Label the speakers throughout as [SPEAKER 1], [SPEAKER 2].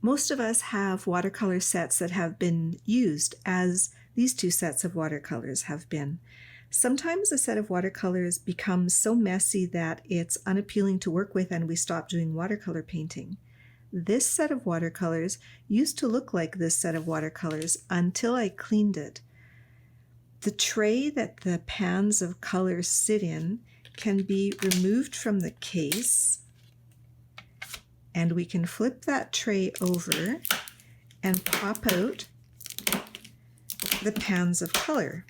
[SPEAKER 1] Most of us have watercolor sets that have been used, as these two sets of watercolors have been. Sometimes a set of watercolors becomes so messy that it's unappealing to work with and we stop doing watercolor painting. This set of watercolors used to look like this set of watercolors until I cleaned it. The tray that the pans of colors sit in can be removed from the case, and we can flip that tray over and pop out the pans of color.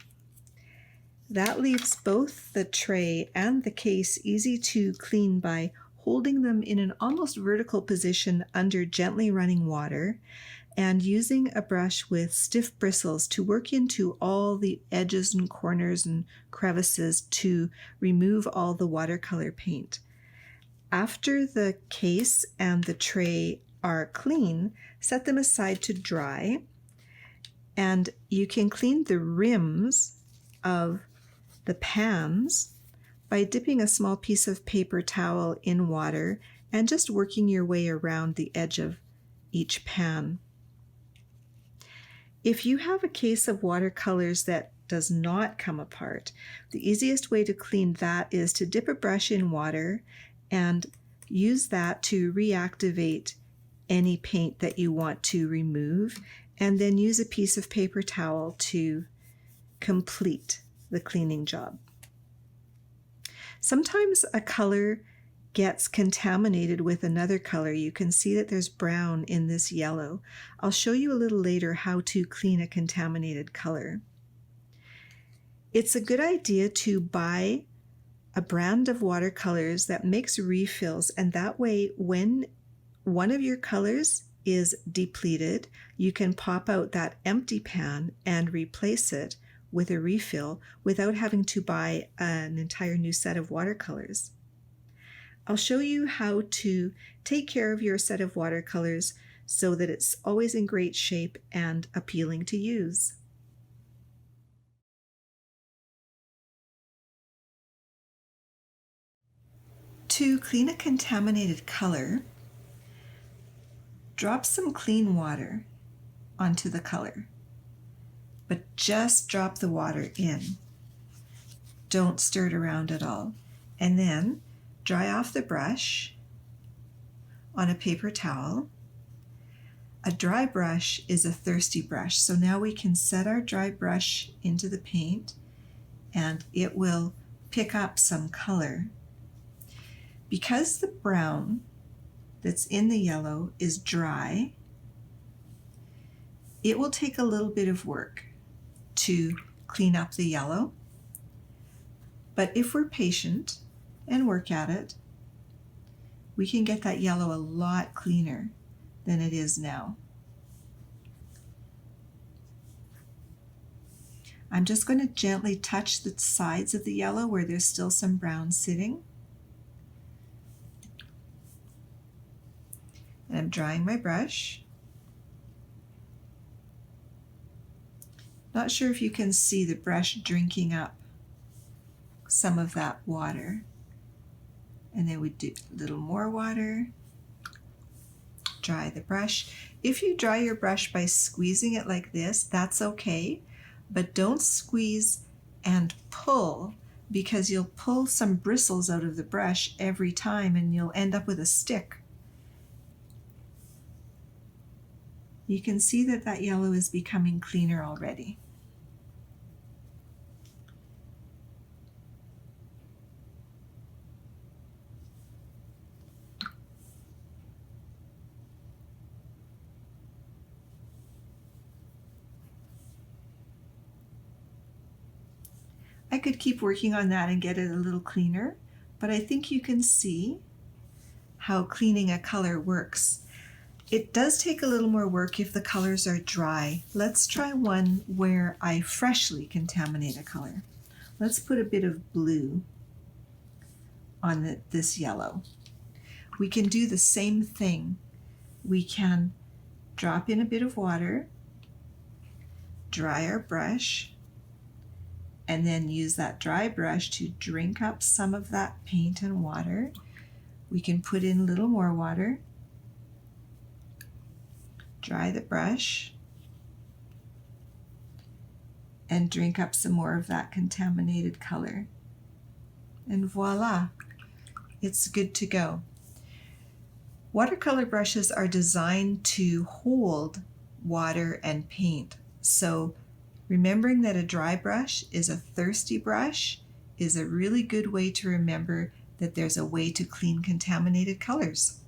[SPEAKER 1] That leaves both the tray and the case easy to clean by holding them in an almost vertical position under gently running water and using a brush with stiff bristles to work into all the edges and corners and crevices to remove all the watercolor paint. After the case and the tray are clean, set them aside to dry, and you can clean the rims of the pans by dipping a small piece of paper towel in water and just working your way around the edge of each pan. If you have a case of watercolors that does not come apart, the easiest way to clean that is to dip a brush in water and use that to reactivate any paint that you want to remove, and then use a piece of paper towel to complete the cleaning job. Sometimes a color gets contaminated with another color. You can see that there's brown in this yellow. I'll show you a little later how to clean a contaminated color. It's a good idea to buy a brand of watercolors that makes refills, and that way when one of your colors is depleted, you can pop out that empty pan and replace it with a refill without having to buy an entire new set of watercolors. I'll show you how to take care of your set of watercolors so that it's always in great shape and appealing to use. To clean a contaminated color, drop some clean water onto the color, but just drop the water in. Don't stir it around at all. And then dry off the brush on a paper towel. A dry brush is a thirsty brush, so now we can set our dry brush into the paint and it will pick up some color. Because the brown that's in the yellow is dry, it will take a little bit of work to clean up the yellow, but if we're patient and work at it, we can get that yellow a lot cleaner than it is now. I'm just going to gently touch the sides of the yellow where there's still some brown sitting. And I'm drying my brush. Not sure if you can see the brush drinking up some of that water. And then we do a little more water. Dry the brush. If you dry your brush by squeezing it like this, that's okay, but don't squeeze and pull, because you'll pull some bristles out of the brush every time and you'll end up with a stick. You can see that that yellow is becoming cleaner already. I could keep working on that and get it a little cleaner, but I think you can see how cleaning a color works. It does take a little more work if the colors are dry. Let's try one where I freshly contaminate a color. Let's put a bit of blue on this yellow. We can do the same thing. We can drop in a bit of water, dry our brush, and then use that dry brush to drink up some of that paint and water. We can put in a little more water. dry the brush, and drink up some more of that contaminated color. And voila, it's good to go. Watercolor brushes are designed to hold water and paint. So remembering that a dry brush is a thirsty brush is a really good way to remember that there's a way to clean contaminated colors.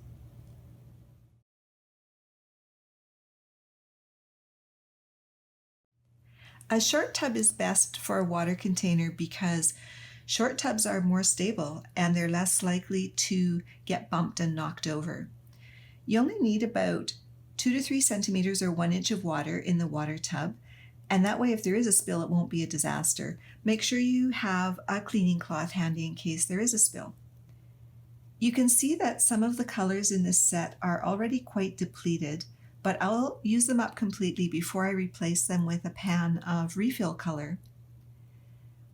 [SPEAKER 1] A short tub is best for a water container because short tubs are more stable and they're less likely to get bumped and knocked over. You only need about 2 to 3 centimeters or 1 inch of water in the water tub, and that way if there is a spill it won't be a disaster. Make sure you have a cleaning cloth handy in case there is a spill. You can see that some of the colors in this set are already quite depleted, but I'll use them up completely before I replace them with a pan of refill color.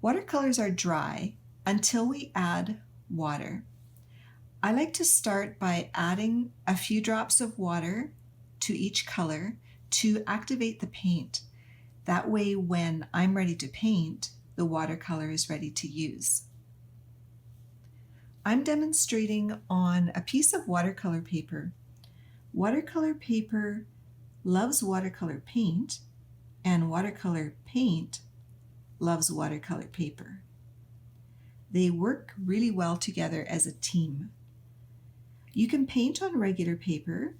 [SPEAKER 1] Watercolors are dry until we add water. I like to start by adding a few drops of water to each color to activate the paint. That way when I'm ready to paint, the watercolor is ready to use. I'm demonstrating on a piece of watercolor paper. Watercolor paper loves watercolor paint, and watercolor paint loves watercolor paper. They work really well together as a team. You can paint on regular paper.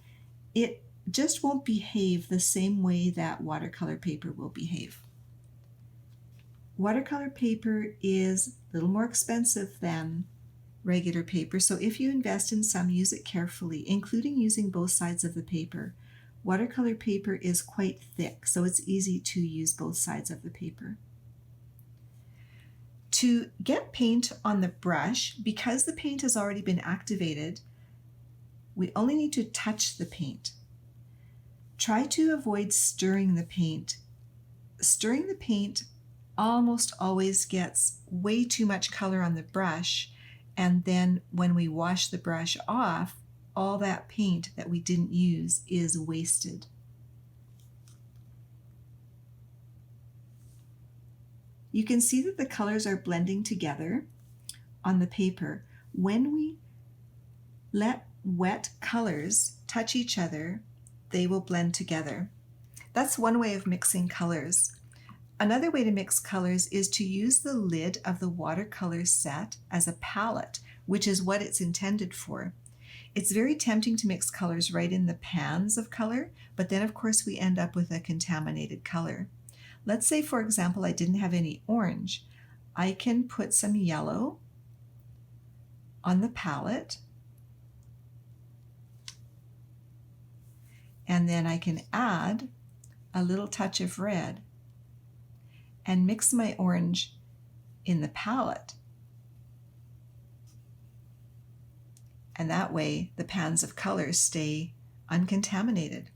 [SPEAKER 1] It just won't behave the same way that watercolor paper will behave. Watercolor paper is a little more expensive than regular paper, so if you invest in some, use it carefully, including using both sides of the paper. Watercolor paper is quite thick, so it's easy to use both sides of the paper. To get paint on the brush, because the paint has already been activated, we only need to touch the paint. Try to avoid stirring the paint. Stirring the paint almost always gets way too much color on the brush, and then when we wash the brush off, all that paint that we didn't use is wasted. You can see that the colors are blending together on the paper. When we let wet colors touch each other, they will blend together. That's one way of mixing colors. Another way to mix colors is to use the lid of the watercolor set as a palette, which is what it's intended for. It's very tempting to mix colors right in the pans of color, but then of course we end up with a contaminated color. Let's say, for example, I didn't have any orange. I can put some yellow on the palette, and then I can add a little touch of red and mix my orange in the palette. And that way the pans of colors stay uncontaminated.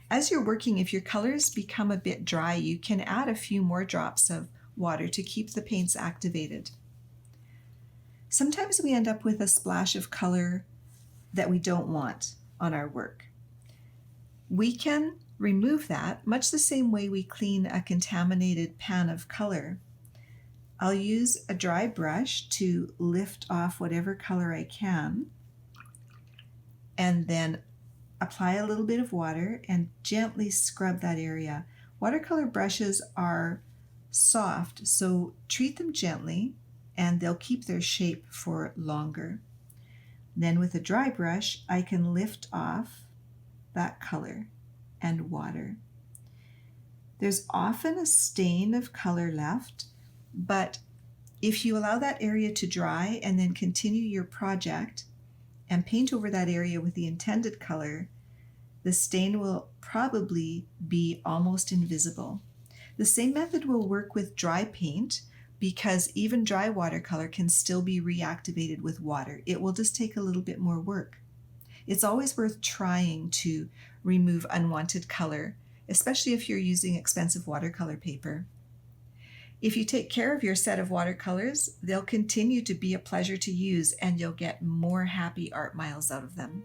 [SPEAKER 1] As you're working, if your colors become a bit dry, you can add a few more drops of water to keep the paints activated. Sometimes we end up with a splash of color that we don't want on our work. We can remove that much the same way we clean a contaminated pan of color. I'll use a dry brush to lift off whatever color I can, and then apply a little bit of water and gently scrub that area. Watercolor brushes are soft, so treat them gently and they'll keep their shape for longer. Then with a dry brush, I can lift off that color and water. There's often a stain of color left, but if you allow that area to dry and then continue your project and paint over that area with the intended color, the stain will probably be almost invisible. The same method will work with dry paint, because even dry watercolor can still be reactivated with water. It will just take a little bit more work. It's always worth trying to remove unwanted color, especially if you're using expensive watercolor paper. If you take care of your set of watercolors, they'll continue to be a pleasure to use and you'll get more happy art miles out of them.